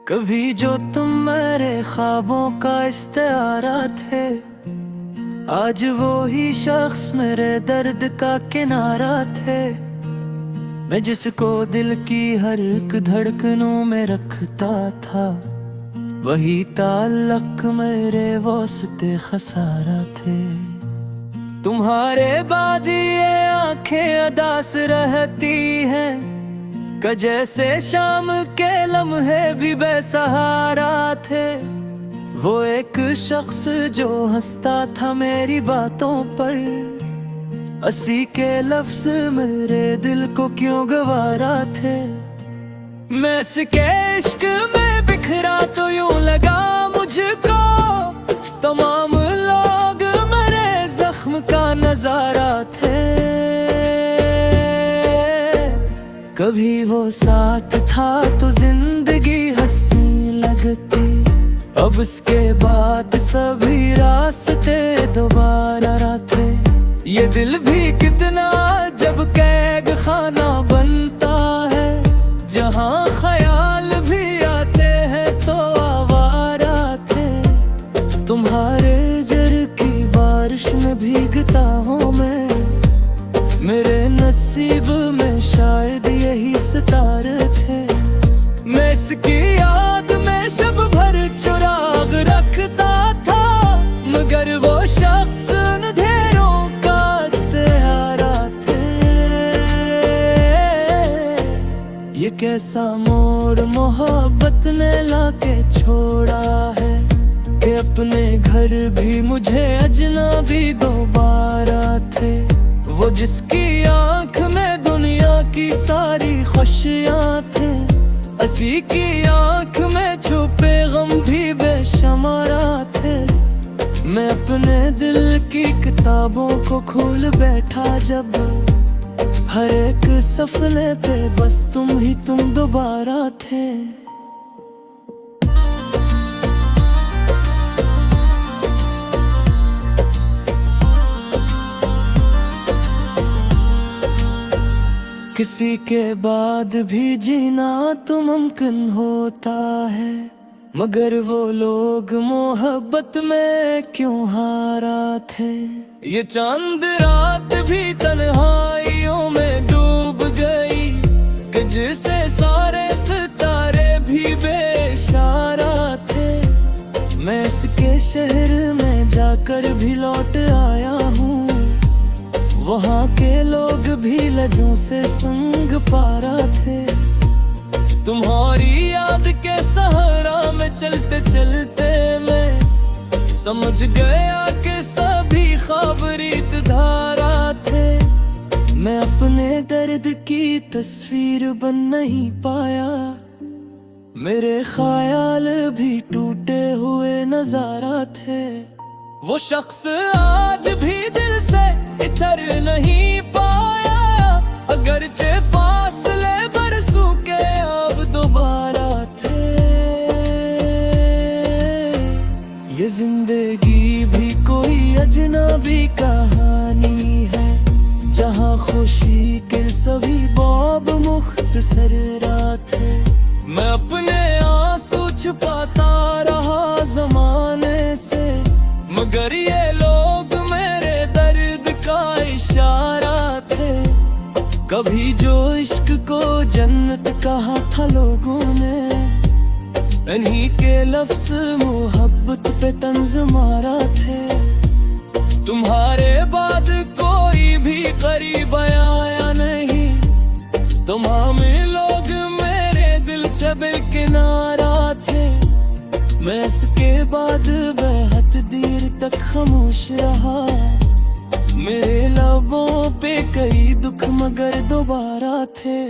कभी जो तुम मेरे ख्वाबों का इस्तारा थे, आज वो ही शख्स मेरे दर्द का किनारा थे। मैं जिसको दिल की हर एक धड़कनों में रखता था, वही ताल्लुक मेरे वास्ते खसारा थे। तुम्हारे बाद ये आंखें अदास रहती हैं, जैसे शाम के लम्हे भी बेसहारा थे। वो एक शख्स जो हंसता था मेरी बातों पर, हंसी के लफ्ज मेरे दिल को क्यों गवारा थे। मैं इसके इश्क में बिखरा तो यूं लगा मुझको, तमाम लोग मेरे जख्म का नजारा थे। कभी वो साथ था तो जिंदगी हंसी लगती, अब उसके बाद सभी रास्ते दोबारा थे। ये दिल भी कितना जब कैद खाना बनता है, जहाँ ख्याल भी आते हैं तो आवारा थे। तुम्हारे जर की बारिश में भीगता हूँ मैं, मेरे नसीब में शायद यही सितारे थे। मैं इसकी याद में शब भर चिराग रखता था, मगर वो शख्स अंधेरों का इस्तेहारा थे। ये कैसा मोड़ मोहब्बत ने लाके छोड़ा है, कि अपने घर भी मुझे अजनबी दोबारा थे। वो जिसकी आंख में दुनिया की सारी खुशियाँ थे, हंसी की आंख में छुपे गम भी बेशुमारा थे। मैं अपने दिल की किताबों को खोल बैठा जब, हर एक सफले पे बस तुम दोबारा थे। किसी के बाद भी जीना तो मुमकिन होता है, मगर वो लोग मोहब्बत में क्यों हारा थे। ये चांद रात भी तन्हाइयों में डूब गई, कि जिसे सारे सितारे भी बेइशारा थे। मैं इसके शहर में जाकर भी लौट आया हूँ, वहाँ के लोग भी लजों से संग पारा थे। तुम्हारी याद के सहारा में चलते चलते मैं समझ गया कि सभी ख्वाब रीत धारा थे। मैं अपने दर्द की तस्वीर बन नहीं पाया, मेरे ख्याल भी टूटे हुए नजारा थे। वो शख्स आज भी दिल से इतर नहीं पाया, अगरचे फासले बरसों के अब दोबारा थे। ये जिंदगी भी कोई अजनबी कहानी है, जहाँ खुशी के सभी बाब मुख्तसर रात है। मैं अपने आंसू छुपाता रहा जमाने से, मगर ये लोग मेरे दर्द का इशारा थे। कभी जो इश्क को जन्नत कहा था लोगों ने, इन्हीं के लफ्ज़ मोहब्बत पे तंज मारा थे। तुम्हारे बाद कोई भी करीब आया नहीं, तमाम लोग मेरे दिल से बेकिनारा थे। मैं इसके बाद बेहद देर तक खामोश रहा, मेरे लबों पे कई दुख मगर दोबारा थे।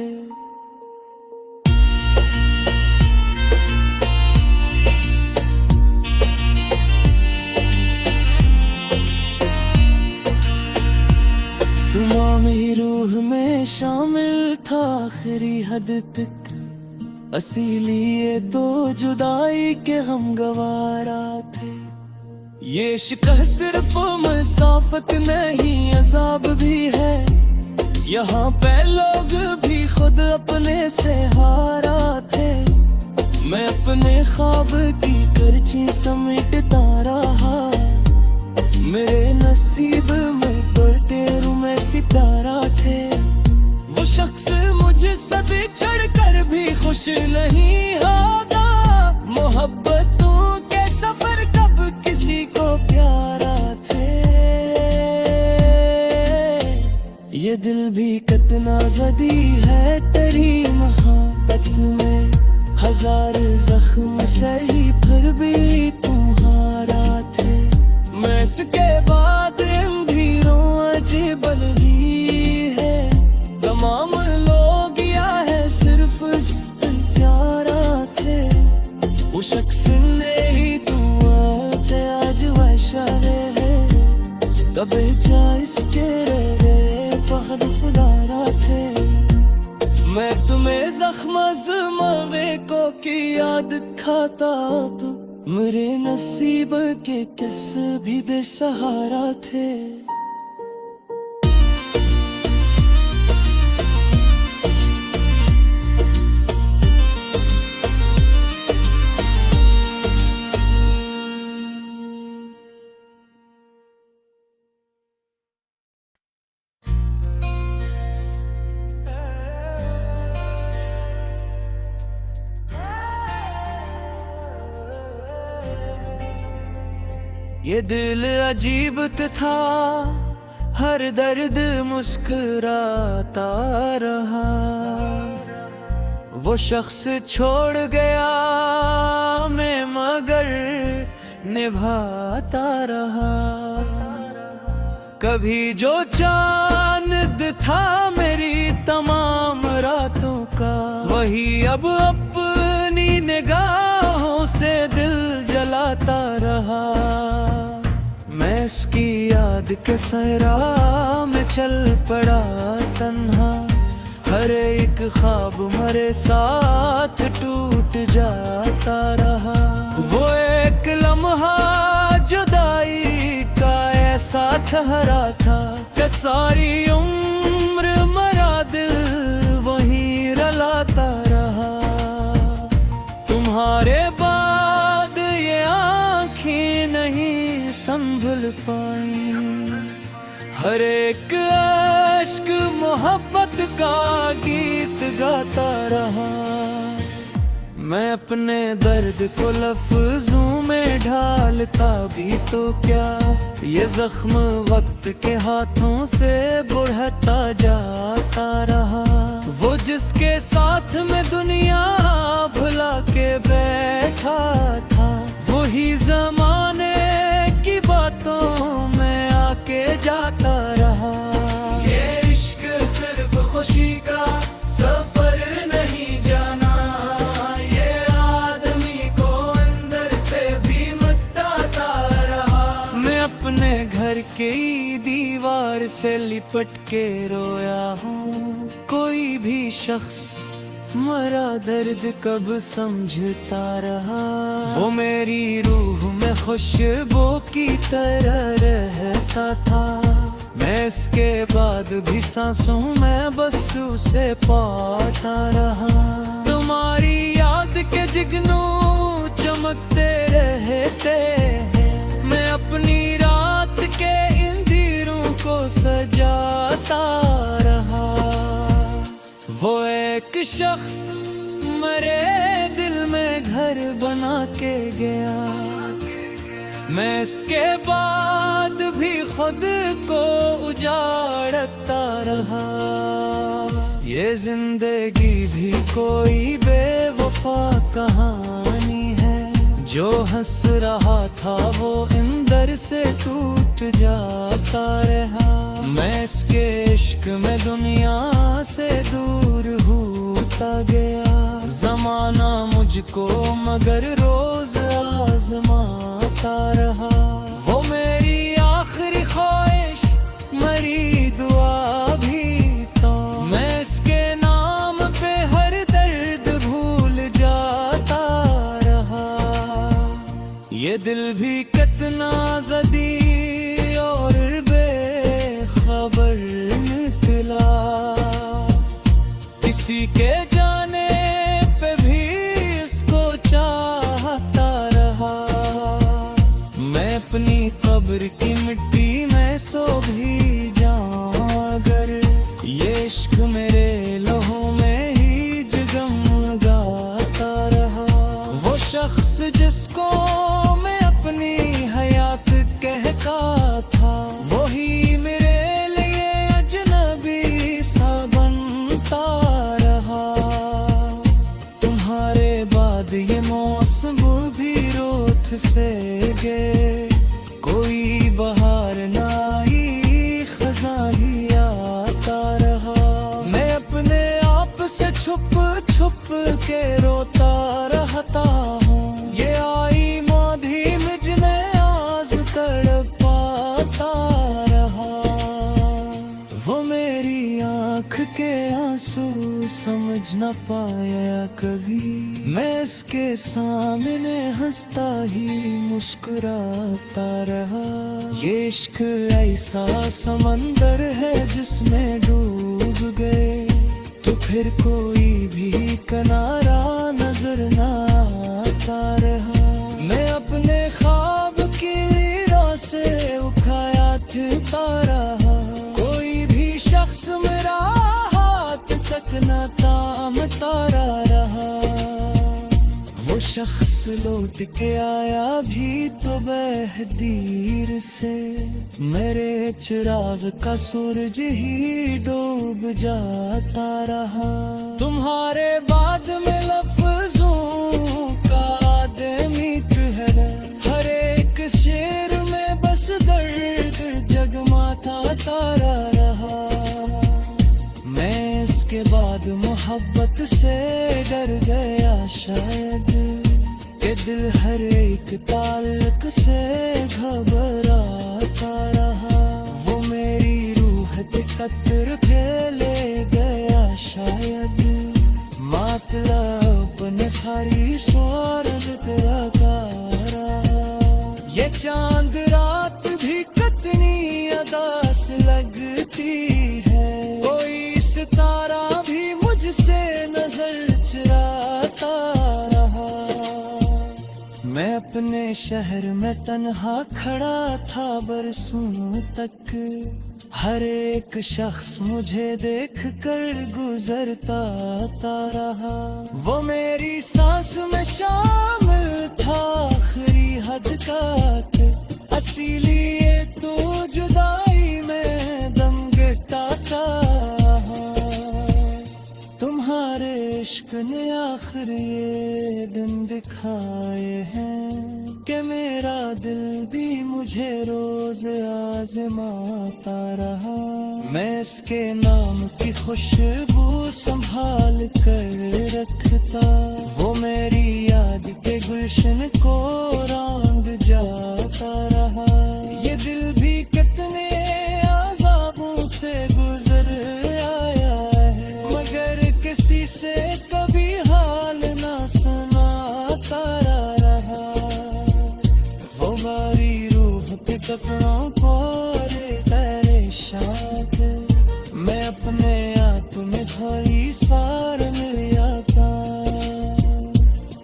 तुम्हारी रूह में शामिल था आखिरी हद तक, इसीलिए तो जुदाई के हम गवारा थे। ये शिकह सिर्फ मसाफत नहीं अज़ाब भी है, यहाँ पे लोग भी खुद अपने से हारा थे। मैं अपने ख्वाब की करची समेटता रहा, मेरे नसीब में बढ़ते रूम ऐसी प्यारा थे। वो शख्स मुझसे बिछड़ कर भी खुश नहीं होगा, मोहब्बतों के सफर कब किसी को प्यारा थे। ये दिल भी कितना ज़दी है तेरी मोहब्बत में, हजार जख्म सही फिर भी तुम्हारा थे। मैं इसके बाद इन धीरों अजीब ही है, तमाम लोग या है सिर्फ यारा थे। वो शख्स ने ही दुआ ते आज वैसा है, कभी जा इसके रहे पहर फुलारा थे। मैं तुम्हें जख्म ज़माने को की याद खाता तो मेरे नसीब के किस भी बेसहारा थे। ये दिल अजीब था, हर दर्द मुस्कुराता रहा। वो शख्स छोड़ गया मैं मगर निभाता रहा। कभी जो चांद था मेरी तमाम रातों का, वही अब अपनी निगाहों से दिल जलाता रहा। मैं इसकी याद के सहरा में चल पड़ा तन्हा, हर एक ख्वाब मेरे साथ टूट जाता रहा। वो एक लम्हा जुदाई का ऐसा ठहरा था कि सारी उम्र मेरा दिल वहीं रलाता रहा। तुम्हारे बाद ये आँखें नहीं संभल पाई, हर एक अश्क मोहब्बत का गीत गाता रहा। मैं अपने दर्द को लफ्जों में ढालता भी तो क्या, ये जख्म वक्त के हाथों से बढ़ता जाता रहा। वो जिसके साथ में दुनिया भुला के बैठा था, वही ज़माने की बातों में आके जाता रहा। ये इश्क सिर्फ खुशी का सफर नहीं जाना, ये आदमी को अंदर से भी मिटाता रहा। मैं अपने घर की दीवार से लिपट के रोया हूँ, कोई भी शख्स मरा दर्द कब समझता रहा। वो मेरी रूह में खुशबू की तरह रहता था, मैं इसके बाद भी सांसों में बस उसे पाता रहा। तुम्हारी याद के जिगनू चमकते रहते हैं, मैं अपनी रात के इन दीरों को सजाता रहा। वो एक शख्स मेरे दिल में घर बना के गया, मैं इसके बाद भी खुद को उजाड़ता रहा। ये जिंदगी भी कोई बेवफा कहानी है, जो हंस रहा था वो अंदर से टूट जाता रहा। मैं इसके इश्क में दुनिया से दूर होता गया, जमाना मुझको मगर रोज आजमाता रहा। वो मेरी आखिरी ख्वाहिश मेरी दुआ भी तो, मैं इसके नाम पे हर दर्द भूल जाता रहा। ये दिल भी कितना ज़दी और बेखबर निकला, किसी के जाने पे भी इसको कब्र की मिट्टी में सो भी जाऊं अगर ये इश्क मेरे लहू में ही जगमगाता रहा। वो शख्स जिसको मैं अपनी हयात कहता था, वही मेरे लिए अजनबी सा बनता रहा। तुम्हारे बाद ये मौसम भी रोत से गए, कोई बहार ना आई, खज़ां ही आता रहा। मैं अपने आप से छुप छुप के रोता रहता हूँ, ये आई माधी मुझने आज तड़पाता रहा। वो मेरी आँख के आंसू समझ न पाया कभी, मैं इसके सामने हंसता ही मुस्कुराता रहा। ये इश्क ऐसा समंदर है जिसमें डूब गए तो फिर कोई भी किनारा नजर ना आता रहा। मैं अपने ख्वाब की राह से उखाता रहा, कोई भी शख्स मेरा हाथ तक न थामता रहा। वो शख्स लौट के आया भी तो बहदीर से, मेरे चिराग का सूरज ही डूब जाता रहा। तुम्हारे बाद में लफ्जों का आदमी ठहरा, हर एक शेर में बस दर्द जगमाता तारा रहा। मैं इसके बाद मोहब्बत से डर गया शायद, कि दिल हर एक ताल्लुक से घबराता रहा। वो मेरी रूह के कतर फैले गया शायद, मातला अपने खारी स्वार्थ आकारा। ये चांद रात भी कितनी अदा से लगती है, कोई सितारा भी मुझसे नजर चुराता रहा। मैं अपने शहर में तन्हा खड़ा था बरसों तक, हर एक शख्स मुझे देख कर गुजरता रहा। वो मेरी सांस में शामिल था आखिरी हद तक, इसीलिए तो जुदाई में दम घटाता रहा। तुम्हारे इश्क ने आखिर ये दिन दिखाए हैं, कि मेरा दिल भी मुझे रोज आजमाता रहा। मैं इसके नाम की खुशबू संभाल कर रखता, वो मेरी याद के गुलशन को रंग जाता रहा। ये दिल भी कितने आज़ाबों से गुजर आया है, मगर किसी से कभी हाल ना सुनाता रहा। वो बारी रूह के कपड़ों को तेरे शाद, मैं अपने आप में थोड़ी सार मिल आता।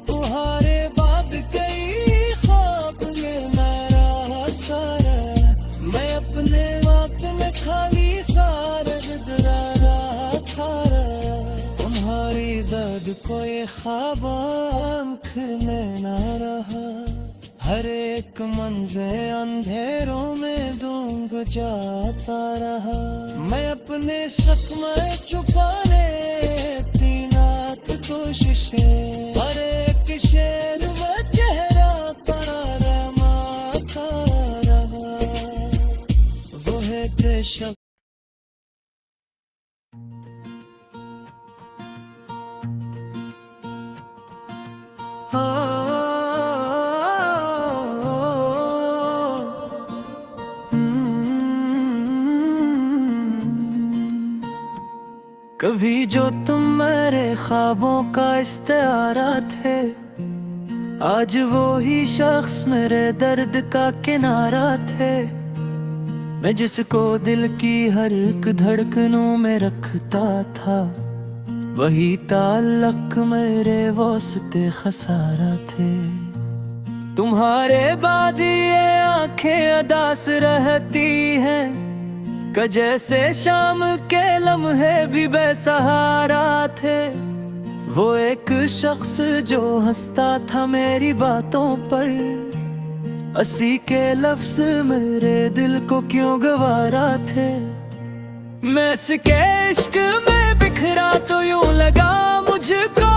तुम्हारे बाद कई ख्वाब में मेरा सारा, मैं अपने वक्त में खाली सार गुजरा था। तुम्हारी दर्द कोई ख्वाब आँख में न रहा, हर एक मंज़र अंधेरों में डूब जाता रहा। मैं अपने शक में छुपाने तीनात कोशिशें, हर एक शेर व चेहरा तरामाता रहा। वो है कि शक कभी जो तुम मेरे ख्वाबों का इस्तारा थे, आज वो ही शख्स मेरे दर्द का किनारा थे। मैं जिसको दिल की हर एक धड़कनों में रखता था, वही ताल्लुक मेरे वास्ते खसारा थे। तुम्हारे बाद ये आंखें अदास रहती हैं, कि जैसे शाम के लम्हे भी बेसहारा थे। वो एक शख्स जो हंसता था मेरी बातों पर, हंसी के लफ्ज मेरे दिल को क्यों गवारा थे। मैं इसके इश्क में बिखरा तो यूं लगा मुझको,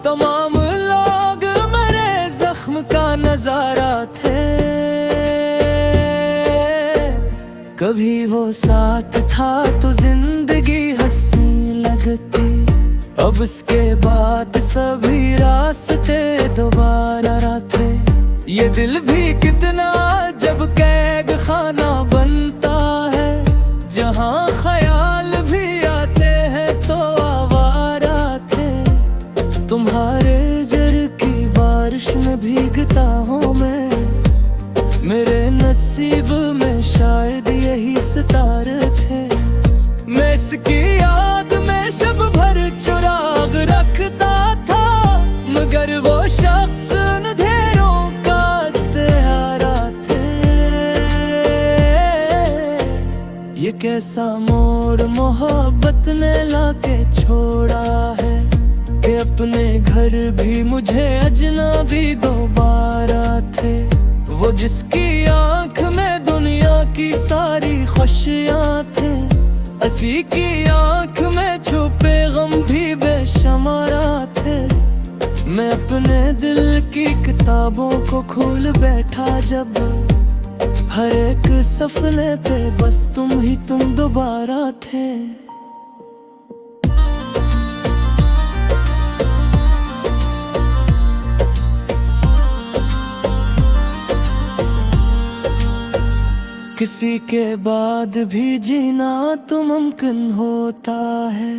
तमाम लोग मेरे जख्म का नजारा थे। कभी वो साथ था तो जिंदगी हंसी लगती, अब इसके बाद सभी रास्ते दोबारा थे। ये दिल भी कितना जब कैद खाना बनता है, जहाँ ख्याल भी आते हैं तो आवारा थे। तुम्हारे जर की बारिश में भीगता हूँ मैं, मेरे नसीब में शायद यही सितारे थे। मैं इसकी याद में शब भर चिराग रखता था, मगर वो शख्स अंधेरों का इस्तेहारा थे। ये कैसा मोड़ मोहब्बत ने लाके छोड़ा है, कि अपने घर भी मुझे अजनबी दोबारा थे। वो जिसकी आंख में दुनिया की सारी खुशियाँ थे, हंसी की आंख में छुपे गम भी बेशुमारा थे। मैं अपने दिल की किताबों को खोल बैठा जब, हर एक सफले पे बस तुम दोबारा थे। किसी के बाद भी जीना तो मुमकिन होता है,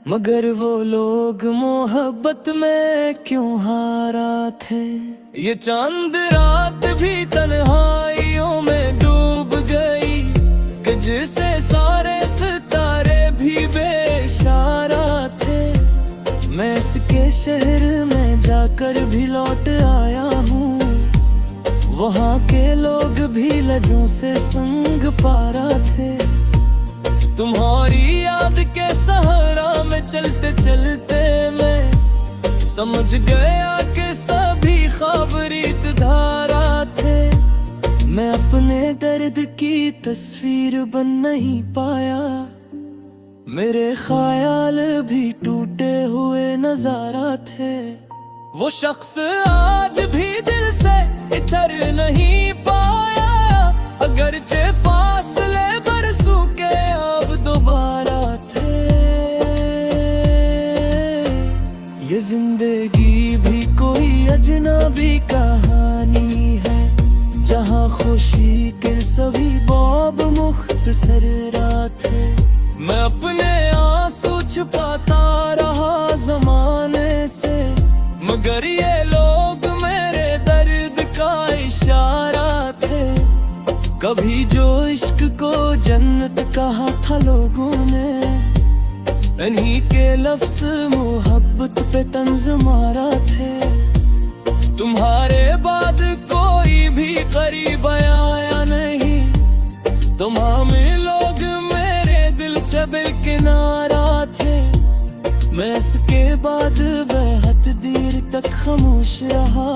मगर वो लोग मोहब्बत में क्यों हारा थे। ये चांद रात भी तन्हाइयों में डूब गई, कि जिसे सारे सितारे भी बेइशारा थे। मैं इसके शहर में जाकर भी लौट आया हूँ, वहाँ के लोग भी लजों से संग पारा थे। तुम्हारी याद के सहारा में चलते चलते मैं समझ गया कि सभी ख्वाब रीत धारा थे। मैं अपने दर्द की तस्वीर बन नहीं पाया, मेरे ख्याल भी टूटे हुए नजारा थे। वो शख्स आज भी दिल से इतर नहीं पाया, अगरचे फासले बरसों के अब दोबारा थे। ये जिंदगी भी कोई अजनबी कहानी है, जहाँ खुशी के सभी बाब मुख्तसर थे। मैं अपने आंसू छुपाता रहा जमाने से, मगर ये लोग मेरे दर्द का इशारा थे। कभी जो इश्क को जन्नत कहा था लोगों ने, इन्हीं के लफ्ज मोहब्बत पे तंज मारा थे। तुम्हारे बाद कोई भी करीब आया नहीं, तमाम लोग मेरे दिल से बेकिनारा थे। मैं इसके बाद बेहद देर तक खामोश रहा,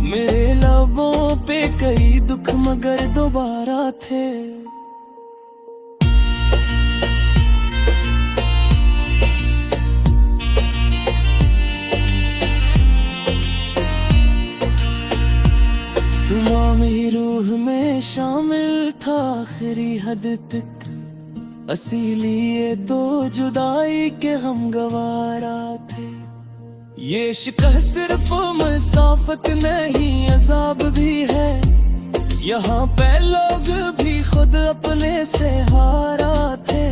मेरे लबों पे कई दुख मगर दोबारा थे। तुम्हारी रूह में शामिल था आखिरी हद तक, इसीलिए तो जुदाई के हम गवारा थे। ये शिकह सिर्फ मसाफत नहीं अज़ाब भी है, यहाँ पे लोग भी खुद अपने से हारा थे।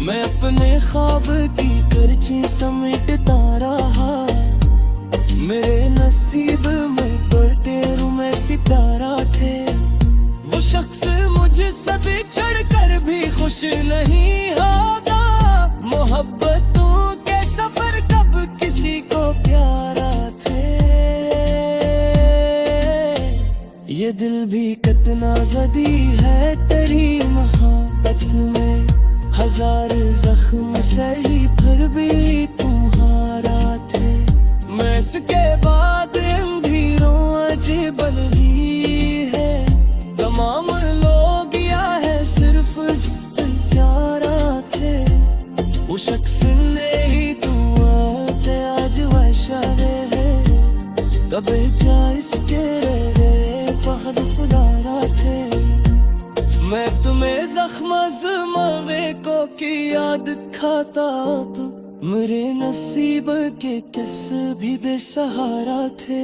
मैं अपने ख्वाब की करची समेटता रहा, मेरे नसीब में बढ़ते में सितारा थे। वो शख्स मुझसे बिछड़ कर भी खुश नहीं होगा, मोहब्बतों के सफर कब किसी को प्यारा थे। दिल भी कितना जदी है तेरी मोहब्बत में, हजार जख्म सही फिर भी तुम्हारा थे। मैं इसके बाद इन धीरों अजीब ही है, तमाम लोग या है सिर्फ इस्तियारा थे। वो शख्स ने ही दुआ ते आज वैशा है, कभी जा इसके फख्र खुदारा थे। मैं तुम्हें जख्म ज़माने को की याद खाता तो मेरे नसीब के किस भी बेसहारा थे।